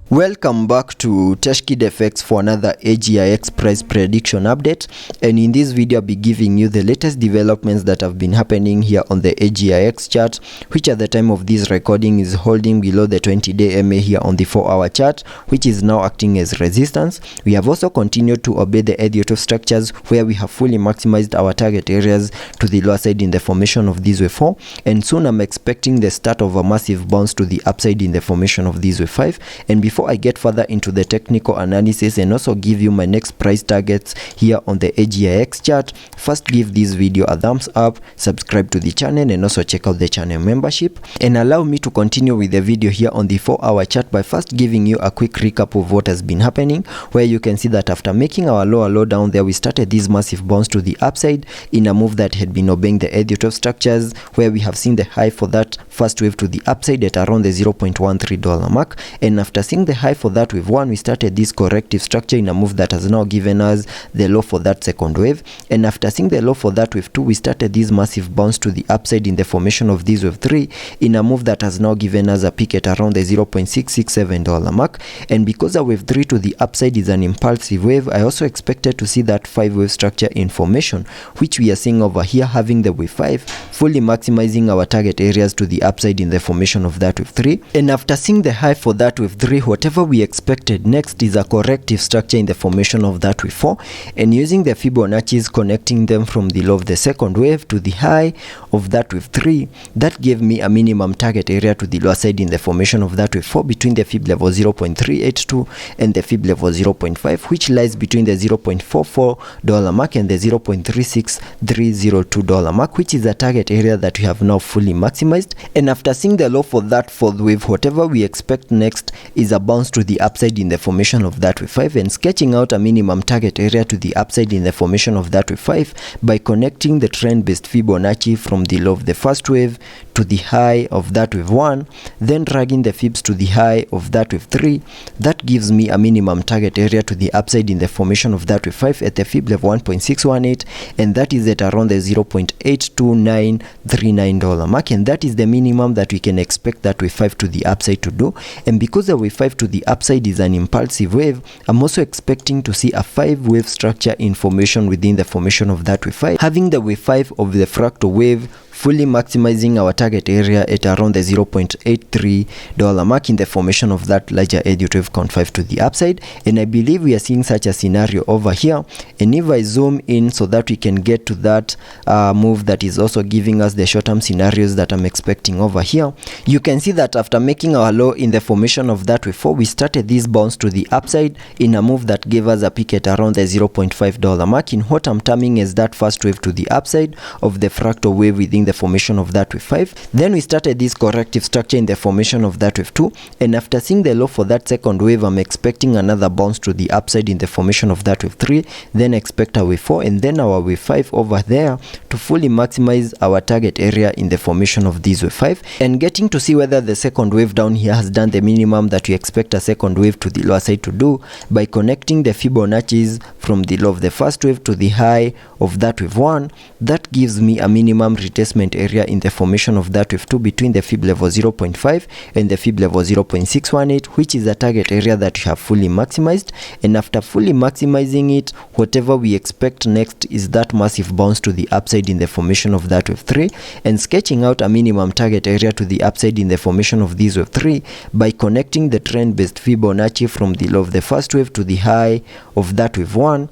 Welcome back to TechKidFX for another AGIX price prediction update, and in this video I'll be giving you the latest developments that have been happening here on the AGIX chart, which at the time of this recording is holding below the 20-day MA here on the 4-hour chart, which is now acting as resistance. We have also continued to obey the Elliot structures, where we have fully maximized our target areas to the lower side in the formation of this wave 4, and soon I'm expecting the start of a massive bounce to the upside in the formation of this wave 5. And before I get further into the technical analysis and also give you my next price targets here on the AGIX chart, first give this video a thumbs up, subscribe to the channel, and also check out the channel membership. And allow me to continue with the video here on the 4-hour chart by first giving you a quick recap of what has been happening, where you can see that after making our lower low down there, we started this massive bounce to the upside in a move that had been obeying the Elliot structures, where we have seen the high for that first wave to the upside at around the $0.13 mark. And after seeing the high for that wave 1, we started this corrective structure in a move that has now given us the low for that second wave. And after seeing the low for that wave 2, we started this massive bounce to the upside in the formation of this wave 3 in a move that has now given us a peak at around the $0.667 mark. And because a wave 3 to the upside is an impulsive wave, I also expected to see that 5-wave structure in formation, which we are seeing over here, having the wave 5 fully maximizing our target areas to the upside in the formation of that wave 3. And after seeing the high for that wave 3, whatever we expected next is a corrective structure in the formation of that wave 4, and using the Fibonacci's connecting them from the low of the second wave to the high of that wave 3, that gave me a minimum target area to the lower side in the formation of that wave 4 between the fib level 0.382 and the fib level 0.5, which lies between the $0.44 mark and the $0.36302 mark, which is a target area that we have now fully maximized. And after seeing the low for that fourth wave, whatever we expect next is a bounce to the upside in the formation of that wave 5, and sketching out a minimum target area to the upside in the formation of that wave 5 by connecting the trend-based Fibonacci from the low of the first wave to the high of that wave 1, then dragging the fibs to the high of that wave 3. That gives me a minimum target area to the upside in the formation of that wave 5 at the fib level 1.618, and that is at around the $0.82939 mark, and that is the minimum that we can expect that wave 5 to the upside to do. And because the wave 5 to the upside is an impulsive wave, I'm also expecting to see a 5-wave structure in formation within the formation of that wave 5, having the wave 5 of the fractal wave fully maximizing our target area at around the $0.83 mark in the formation of that larger Elliott wave count 5 to the upside. And I believe we are seeing such a scenario over here. And if I zoom in so that we can get to that move that is also giving us the short-term scenarios that I'm expecting over here, you can see that after making our low in the formation of that wave 4, we started this bounce to the upside in a move that gave us a peak at around the $0.5 mark in what I'm terming as that first wave to the upside of the fractal wave within the formation of that wave 5. Then we started this corrective structure in the formation of that wave 2, and after seeing the low for that second wave, I'm expecting another bounce to the upside in the formation of that wave 3, then expect a wave 4 and then our wave 5 over there to fully maximize our target area in the formation of this wave 5, and getting to see whether the second wave down here has done the minimum that we expect a second wave to the lower side to do by connecting the Fibonacci's from the low of the first wave to the high of that wave 1. That gives me a minimum retracement area in the formation of that wave 2 between the fib level 0.5 and the fib level 0.618, which is a target area that we have fully maximized. And after fully maximizing it, whatever we expect next is that massive bounce to the upside in the formation of that wave 3, and sketching out a minimum target area to the upside in the formation of this wave 3 by connecting the trend-based Fibonacci from the low of the first wave to the high of that wave 1,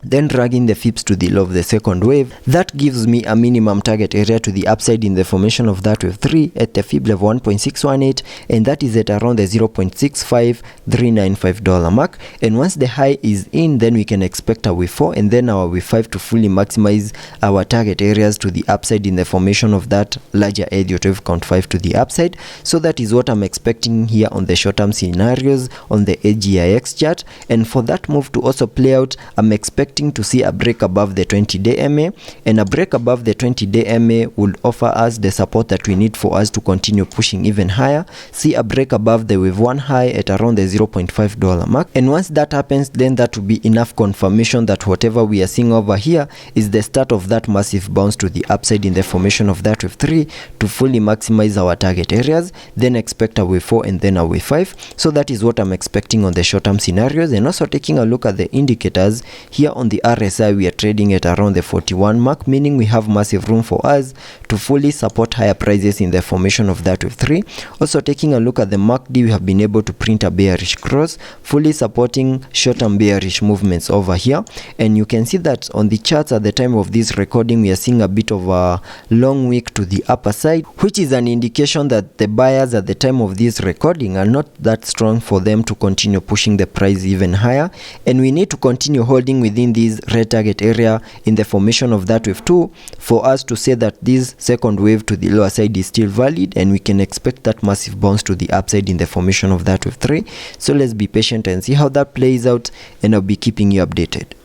then dragging the fibs to the low of the second wave. That gives me a minimum target area to the upside in the formation of that wave 3 at the fib level 1.618, and that is at around the $0.65395 mark. And once the high is in, then we can expect a wave 4 and then our wave 5 to fully maximize our target areas to the upside in the formation of that larger Elliott wave count 5 to the upside. So that is what I'm expecting here on the short-term scenarios on the AGIX chart. And for that move to also play out, I'm expecting expecting to see a break above the 20-day MA, and a break above the 20-day MA would offer us the support that we need for us to continue pushing even higher. See a break above the wave 1 high at around the $0.5 mark, and once that happens, then that will be enough confirmation that whatever we are seeing over here is the start of that massive bounce to the upside in the formation of that wave 3 to fully maximize our target areas. Then expect a wave 4 and then a wave 5. So that is what I'm expecting on the short-term scenarios. And also taking a look at the indicators here on the RSI, we are trading at around the 41 mark, meaning we have massive room for us to fully support higher prices in the formation of that wave 3. Also taking a look at the MACD, we have been able to print a bearish cross, fully supporting short-term bearish movements over here. And you can see that on the charts at the time of this recording, we are seeing a bit of a long wick to the upper side, which is an indication that the buyers at the time of this recording are not that strong for them to continue pushing the price even higher, and we need to continue holding within this red target area in the formation of that wave 2 for us to say that this second wave to the lower side is still valid, and we can expect that massive bounce to the upside in the formation of that wave 3. So let's be patient and see how that plays out, and I'll be keeping you updated.